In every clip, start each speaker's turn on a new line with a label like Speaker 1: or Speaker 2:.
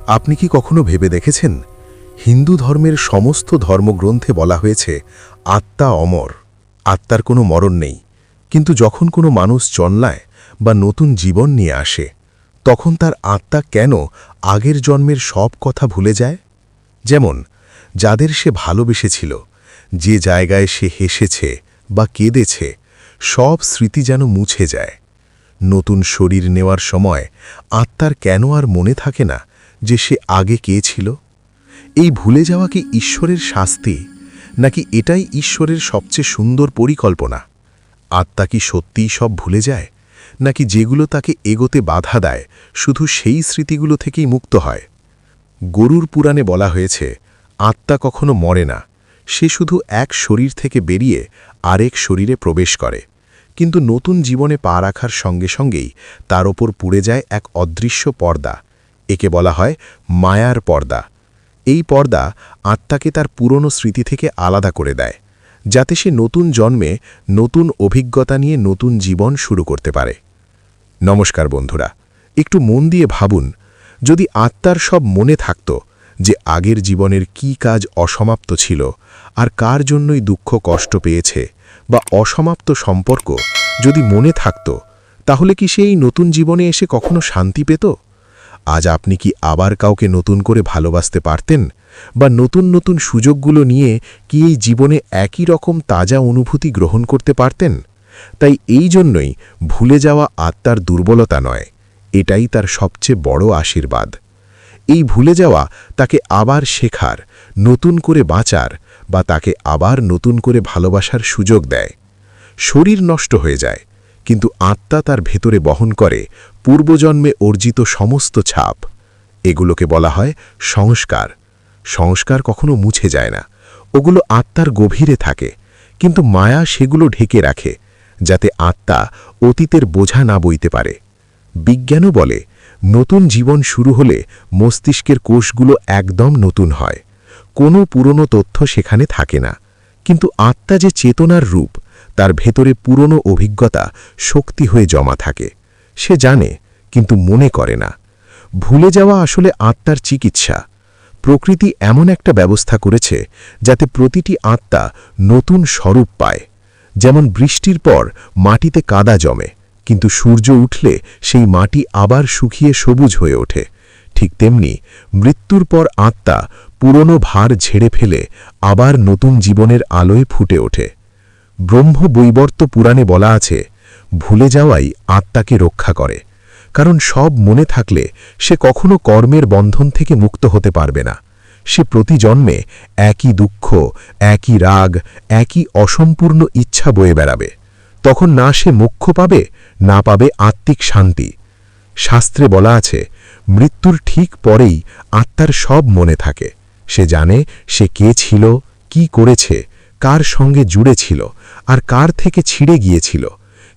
Speaker 1: আপনি কি কখনো ভেবে দেখেছেন হিন্দু ধর্মের সমস্ত ধর্মগ্রন্থে বলা হয়েছে আত্মা অমর, আত্মার কোনো মরণ নেই। কিন্তু যখন কোনো মানুষ জন্মায় বা নতুন জীবন নিয়ে আসে তখন তার আত্মা কেন আগের জন্মের সব কথা ভুলে যায়? যেমন যাদের সে ভালোবেসেছিল, যে জায়গায় সে হেসেছে বা কেঁদেছে, সব স্মৃতি যেন মুছে যায়। নতুন শরীর নেওয়ার সময় আত্মার কেন আর মনে থাকে না যে সে আগে কে ছিল? এই ভুলে যাওয়া কি ঈশ্বরের শাস্তি, নাকি এটাই ঈশ্বরের সবচেয়ে সুন্দর পরিকল্পনা? আত্মা কি সত্যিই সব ভুলে যায়, নাকি যেগুলো তাকে এগোতে বাধা দেয় শুধু সেই স্মৃতিগুলো থেকেই মুক্ত হয়? গরুর পুরাণে বলা হয়েছে আত্মা কখনো মরে না, সে শুধু এক শরীর থেকে বেরিয়ে আরেক শরীরে প্রবেশ করে। কিন্তু নতুন জীবনে পা রাখার সঙ্গে সঙ্গেই তার ওপর পুড়ে যায় এক অদৃশ্য পর্দা। একে বলা হয় মায়ার পর্দা। এই পর্দা আত্মাকে তার পুরনো স্মৃতি থেকে আলাদা করে দেয়, যাতে সে নতুন জন্মে নতুন অভিজ্ঞতা নিয়ে নতুন জীবন শুরু করতে পারে। নমস্কার বন্ধুরা, একটু মন দিয়ে ভাবুন, যদি আত্মার সব মনে থাকত যে আগের জীবনের কি কাজ অসমাপ্ত ছিল আর কার জন্যই দুঃখ কষ্ট পেয়েছে, বা অসমাপ্ত সম্পর্ক যদি মনে থাকত, তাহলে কি সেই নতুন জীবনে এসে কখনো শান্তি পেত? আজ আপনি কি আবার কাউকে নতুন করে ভালোবাসতে পারতেন, বা নতুন নতুন সুযোগগুলো নিয়ে কি এই জীবনে একই রকম তাজা অনুভূতি গ্রহণ করতে পারতেন? তাই এই জন্যই ভুলে যাওয়া আত্মার দুর্বলতা নয়, এটাই তার সবচেয়ে বড় আশীর্বাদ। এই ভুলে যাওয়া তাকে আবার শেখার, নতুন করে বাঁচার, বা তাকে আবার নতুন করে ভালোবাসার সুযোগ দেয়। শরীর নষ্ট হয়ে যায়, কিন্তু আত্মা তার ভেতরে বহন করে পূর্বজন্মে অর্জিত সমস্ত ছাপ। এগুলোকে বলা হয় সংস্কার। সংস্কার কখনো মুছে যায় না, ওগুলো আত্মার গভীরে থাকে, কিন্তু মায়া সেগুলো ঢেকে রাখে, যাতে আত্মা অতীতের বোঝা না বইতে পারে। বিজ্ঞানও বলে নতুন জীবন শুরু হলে মস্তিষ্কের কোষগুলো একদম নতুন হয়, কোনো পুরনো তথ্য সেখানে থাকে না। কিন্তু আত্মা যে চেতনার রূপ, তার ভেতরে পুরনো অভিজ্ঞতা শক্তি হয়ে জমা থাকে। সে জানে, কিন্তু মনে করে না। ভুলে যাওয়া আসলে আত্মার চিকিৎসা। প্রকৃতি এমন একটা ব্যবস্থা করেছে যাতে প্রতিটি আত্মা নতুন স্বরূপ পায়। যেমন বৃষ্টির পর মাটিতে কাদা জমে, কিন্তু সূর্য উঠলে সেই মাটি আবার শুকিয়ে সবুজ হয়ে ওঠে। ঠিক তেমনি মৃত্যুর পর আত্মা পুরনো ভার ঝেড়ে ফেলে আবার নতুন জীবনের আলোয় ফুটে ওঠে। ব্রহ্মবৈবর্ত পুরাণে বলা আছে, ভুলে যাওয়াই আত্মাকে রক্ষা করে, কারণ সব মনে থাকলে সে কখনো কর্মের বন্ধন থেকে মুক্ত হতে পারবে না। সে প্রতি জন্মে একই দুঃখ, একই রাগ, একই অসম্পূর্ণ ইচ্ছা বয়ে বেড়াবে। তখন না সে মোক্ষ পাবে, না পাবে আত্মিক শান্তি। শাস্ত্রে বলা আছে, মৃত্যুর ঠিক পরেই আত্মার সব মনে থাকে। সে জানে সে কে ছিল, কি করেছে, কার সঙ্গে জুড়ে ছিল, আর কার থেকে ছিঁড়ে গিয়েছিল।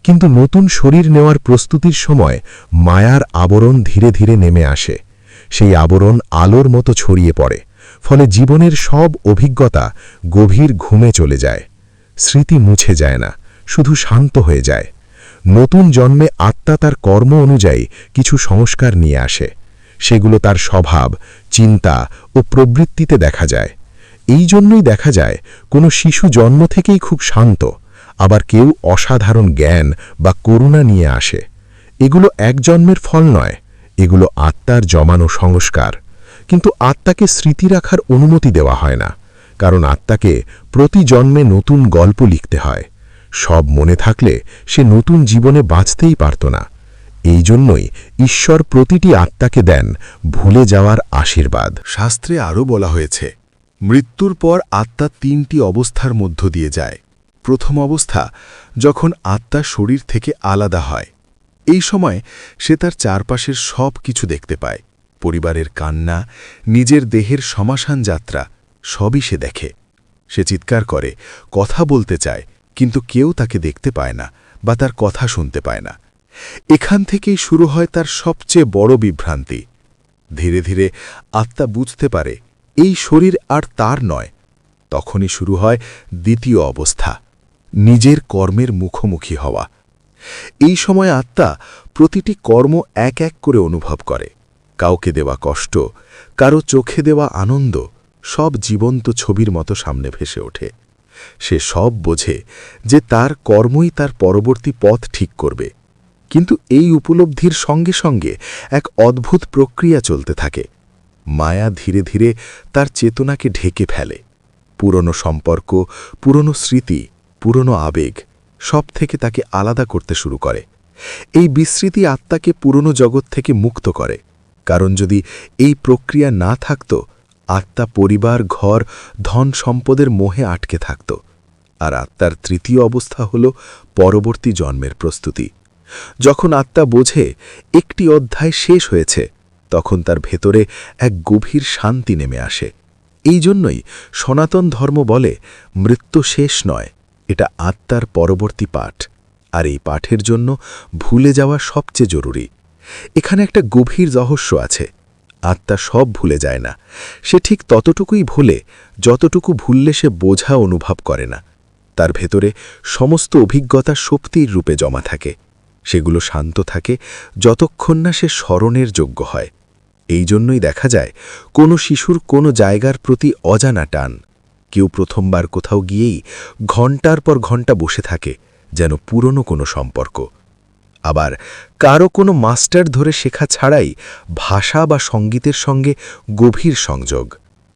Speaker 1: কিন্তু নতুন শরীর নেওয়ার প্রস্তুতির সময় মায়ার আবরণ ধীরে ধীরে নেমে আসে। সেই আবরণ আলোর মতো ছড়িয়ে পড়ে, ফলে জীবনের সব অভিজ্ঞতা গভীর ঘুমে চলে যায়। স্মৃতি মুছে যায় না, শুধু শান্ত হয়ে যায়। নতুন জন্মে আত্মা তার কর্ম অনুযায়ী কিছু সংস্কার নিয়ে আসে। সেগুলো তার স্বভাব, চিন্তা ও প্রবৃত্তিতে দেখা যায়। এই জন্যই দেখা যায় কোনো শিশু জন্ম থেকেই খুব শান্ত, আবার কেউ অসাধারণ জ্ঞান বা করুণা নিয়ে আসে। এগুলো এক জন্মের ফল নয়, এগুলো আত্মার জমানো সংস্কার। কিন্তু আত্মাকে স্মৃতি রাখার অনুমতি দেওয়া হয় না, কারণ আত্মাকে প্রতি জন্মে নতুন গল্প লিখতে হয়। সব মনে থাকলে সে নতুন জীবনে বাঁচতেই পারত না। এই জন্যই ঈশ্বর প্রতিটি আত্মাকে দেন ভুলে যাওয়ার আশীর্বাদ।
Speaker 2: শাস্ত্রে আরও বলা হয়েছে, মৃত্যুর পর আত্মা 3টি অবস্থার মধ্য দিয়ে যায়। প্রথম অবস্থা, যখন আত্মা শরীর থেকে আলাদা হয়। এই সময় সে তার চারপাশের সব কিছু দেখতে পায়। পরিবারের কান্না, নিজের দেহের শ্মশান যাত্রা, সবই সে দেখে। সে চিৎকার করে, কথা বলতে চায়, কিন্তু কেউ তাকে দেখতে পায় না বা তার কথা শুনতে পায় না। এখান থেকেই শুরু হয় তার সবচেয়ে বড় বিভ্রান্তি। ধীরে ধীরে আত্মা বুঝতে পারে এই শরীর আর তার নয়। তখনই শুরু হয় দ্বিতীয় অবস্থা, নিজের কর্মের মুখোমুখি হওয়া। এই সময় আত্মা প্রতিটি কর্ম এক এক করে অনুভব করে। কাউকে দেওয়া কষ্ট, কারো চোখে দেওয়া আনন্দ সব জীবন্ত ছবির মতো সামনে ভেসে ওঠে। সে সব বোঝে যে তার কর্মই তার পরবর্তী পথ ঠিক করবে। কিন্তু এই উপলব্ধির সঙ্গে সঙ্গে এক অদ্ভুত প্রক্রিয়া চলতে থাকে। মায়া ধীরে ধীরে তার চেতনাকে ঢেকে ফেলে। পুরনো সম্পর্ক, পুরনো স্মৃতি, পুরনো আবেগ সব থেকে তাকে আলাদা করতে শুরু করে। এই বিস্মৃতি আত্মাকে পুরনো জগৎ থেকে মুক্ত করে, কারণ যদি এই প্রক্রিয়া না থাকত, আত্মা পরিবার, ঘর, ধন সম্পদের মোহে আটকে থাকত। আর আত্মার তৃতীয় অবস্থা হল পরবর্তী জন্মের প্রস্তুতি। যখন আত্মা বোঝে একটি অধ্যায় শেষ হয়েছে, তখন তার ভেতরে এক গভীর শান্তি নেমে আসে। এই জন্যই সনাতন ধর্ম বলে, মৃত্যু শেষ নয়, এটা আত্মার পরবর্তী পাঠ। আর এই পাঠের জন্য ভুলে যাওয়া সবচেয়ে জরুরি। এখানে একটা গভীর রহস্য আছে। আত্মা সব ভুলে যায় না, সে ঠিক ততটুকুই ভুলে যতটুকু ভুললে সে বোঝা অনুভব করে না। তার ভেতরে সমস্ত অভিজ্ঞতা শক্তির রূপে জমা থাকে। সেগুলো শান্ত থাকে যতক্ষণ না সে স্মরণের যোগ্য হয়। এই জন্যই দেখা যায় কোনো শিশুর কোনো জায়গার প্রতি অজানা টান। কেউ প্রথমবার কোথাও গিয়েই ঘণ্টার পর ঘণ্টা বসে থাকে, যেন পুরনো কোনো সম্পর্ক। আবার কারো কোনো মাস্টার ধরে শেখা ছাড়াই ভাষা বা সঙ্গীতের সঙ্গে গভীর সংযোগ।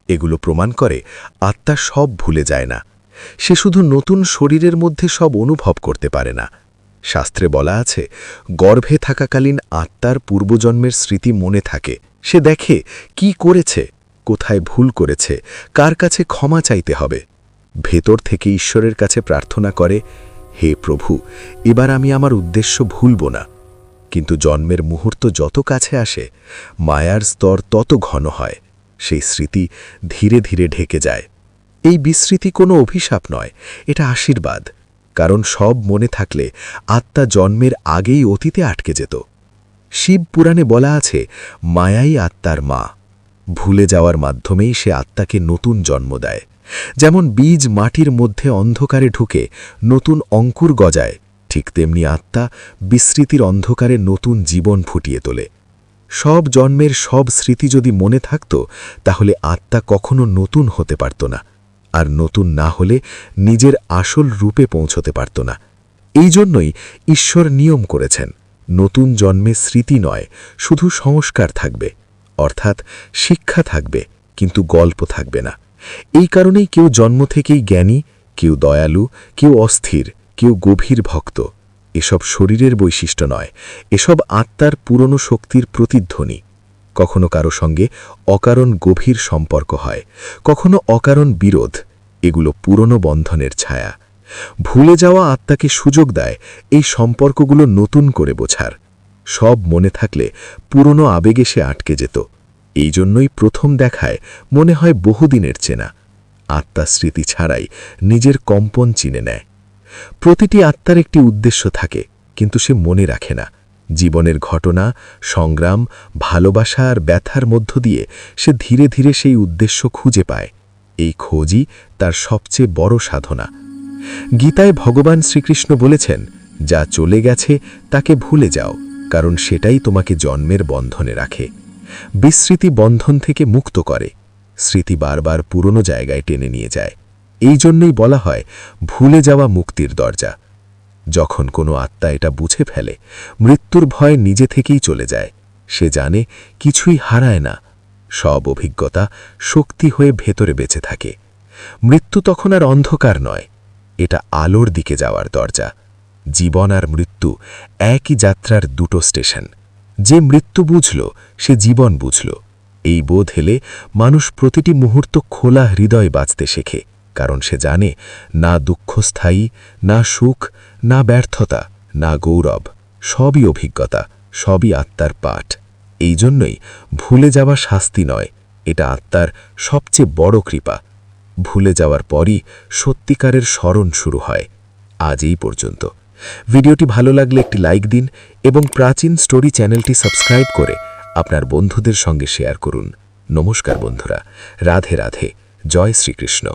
Speaker 2: এগুলো প্রমাণ করে আত্মা সব ভুলে যায় না, সে শুধু নতুন শরীরের মধ্যে সব অনুভব করতে পারে না। শাস্ত্রে বলা আছে, গর্ভে থাকাকালীন আত্মার পূর্বজন্মের স্মৃতি মনে থাকে। সে দেখে কি করেছে, কোথায় ভুল করেছে, কার কাছে ক্ষমা চাইতে হবে। ভেতর থেকে ঈশ্বরের কাছে প্রার্থনা করে, হে প্রভু, এবার আমি আমার উদ্দেশ্য ভুলব না। কিন্তু জন্মের মুহূর্ত যত কাছে আসে, মায়ার স্তর তত ঘন হয়। সেই স্মৃতি ধীরে ধীরে ঢেকে যায়। এই বিস্মৃতি কোনো অভিশাপ নয়, এটা আশীর্বাদ। কারণ সব মনে থাকলে আত্মা জন্মের আগেই অতীতে আটকে যেত। শিব পুরাণে বলা আছে, মায়াই আত্মার মা। ভুলে যাওয়ার মাধ্যমেই সে আত্মাকে নতুন জন্ম দেয়। যেমন বীজ মাটির মধ্যে অন্ধকারে ঢুকে নতুন অঙ্কুর গজায়, ঠিক তেমনি আত্মা বিস্মৃতির অন্ধকারে নতুন জীবন ফুটিয়ে তোলে। সব জন্মের সব স্মৃতি যদি মনে থাকত, তাহলে আত্মা কখনো নতুন হতে পারত না, আর নতুন না হলে নিজের আসল রূপে পৌঁছতে পারত না। এই জন্যই ঈশ্বর নিয়ম করেছেন, নতুন জন্মে স্মৃতি নয়, শুধু সংস্কার থাকবে, অর্থাৎ শিক্ষা থাকবে, কিন্তু গল্প থাকবে না। এই কারণেই কেউ জন্ম থেকেই জ্ঞানী, কেউ দয়ালু, কেউ অস্থির, কেউ গভীর ভক্ত। এসব শরীরের বৈশিষ্ট্য নয়, এসব আত্মার পুরনো শক্তির প্রতিধ্বনি। কখনো কারো সঙ্গে অকারণ গভীর সম্পর্ক হয়, কখনো অকারণ বিরোধ। এগুলো পুরনো বন্ধনের ছায়া। ভুলে যাওয়া আত্মাকে সুযোগ দেয় এই সম্পর্কগুলো নতুন করে বোঝার। সব মনে থাকলে পুরনো আবেগে সে আটকে যেত। এই জন্যই প্রথম দেখায় মনে হয় বহুদিনের চেনা। আত্মা স্মৃতি ছাড়াই নিজের কম্পন চিনে নেয়। প্রতিটি আত্মার একটি উদ্দেশ্য থাকে, কিন্তু সে মনে রাখে না। জীবনের ঘটনা, সংগ্রাম, ভালোবাসা আর ব্যথার মধ্য দিয়ে সে ধীরে ধীরে সেই উদ্দেশ্য খুঁজে পায়। এই খোঁজই তার সবচেয়ে বড় সাধনা। গীতায় ভগবান শ্রীকৃষ্ণ বলেছেন, যা চলে গেছে তাকে ভুলে যাও, কারণ সেটাই তোমাকে জন্মের বন্ধনে রাখে। বিস্মৃতি বন্ধন থেকে মুক্ত করে, স্মৃতি বারবার পুরনো জায়গায় টেনে নিয়ে যায়। এই জন্যই বলা হয়, ভুলে যাওয়া মুক্তির দরজা। যখন কোনো আত্মা এটা বুঝে ফেলে, মৃত্যুর ভয় নিজে থেকেই চলে যায়। সে জানে কিছুই হারায় না, সব অভিজ্ঞতা শক্তি হয়ে ভেতরে বেঁচে থাকে। মৃত্যু তখন আর অন্ধকার নয়, এটা আলোর দিকে যাওয়ার দরজা। জীবন আর মৃত্যু একই যাত্রার দুটো স্টেশন। যে মৃত্যু বুঝল, সে জীবন বুঝল। এই বোধ হেলে মানুষ প্রতিটি মুহূর্ত খোলা হৃদয় বাঁচতে শেখে, কারণ সে জানে না দুঃখ স্থায়ী, না সুখ, না ব্যর্থতা, না গৌরব। সবই অভিজ্ঞতা, সবই আত্মার পাঠ। এই জন্যই ভুলে যাওয়া শাস্তি নয়, এটা আত্মার সবচেয়ে বড় কৃপা। ভুলে যাওয়ার পরই সত্যিকারের স্মরণ শুরু হয়। আজ এই পর্যন্ত। ভিডিওটি ভালো লাগলে একটি লাইক দিন এবং প্রাচীন স্টোরি চ্যানেলটি সাবস্ক্রাইব করে আপনার বন্ধুদের সঙ্গে শেয়ার করুন। নমস্কার বন্ধুরা, রাধে রাধে, জয় শ্রীকৃষ্ণ।